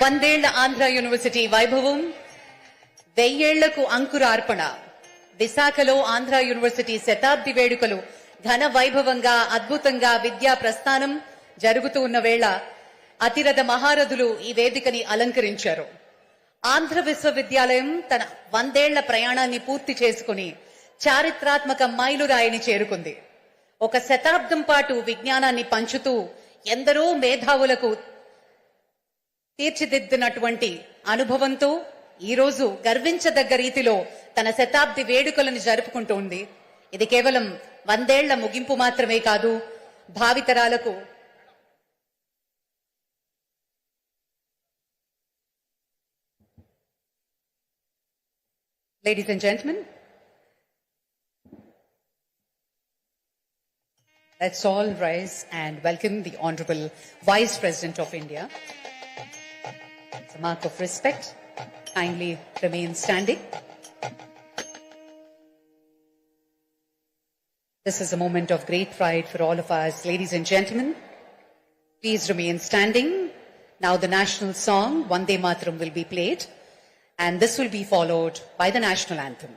వందేళ్ల ఆంధ్ర యూనివర్సిటీ వైభవం, 1000 ఏళ్లకు అంకురార్పణ. విశాఖలో ఆంధ్ర యూనివర్సిటీ శతాబ్ది వేడుకలు ఘన వైభవంగా అద్భుతంగా విద్యా ప్రస్థానం జరుగుతూ ఉన్న వేళ అతిరథ మహారథులు ఈ వేదికని అలంకరించారు. ఆంధ్ర విశ్వవిద్యాలయం తన 100 ఏళ్ల ప్రయాణాన్ని పూర్తి చేసుకుని చారిత్రాత్మక మైలురాయిని చేరుకుంది. ఒక శతాబ్దం పాటు విజ్ఞానాన్ని పంచుతూ ఎందరో మేధావులకు తీర్చిదిద్దినటువంటి అనుభవంతో ఈరోజు గర్వించదగ్గ రీతిలో తన శతాబ్ది వేడుకలను జరుపుకుంటోంది. ఇది కేవలం 100 ఏళ్ల ముగింపు మాత్రమే కాదు, భావితరాలకు Ladies and gentlemen, let's all rise and welcome the Honorable Vice President of India. It's a mark of respect. Kindly remain standing. This is a moment of great pride for all of us. Ladies and gentlemen, please remain standing. Now the national song, Vande Mataram, will be played, and this will be followed by the national anthem.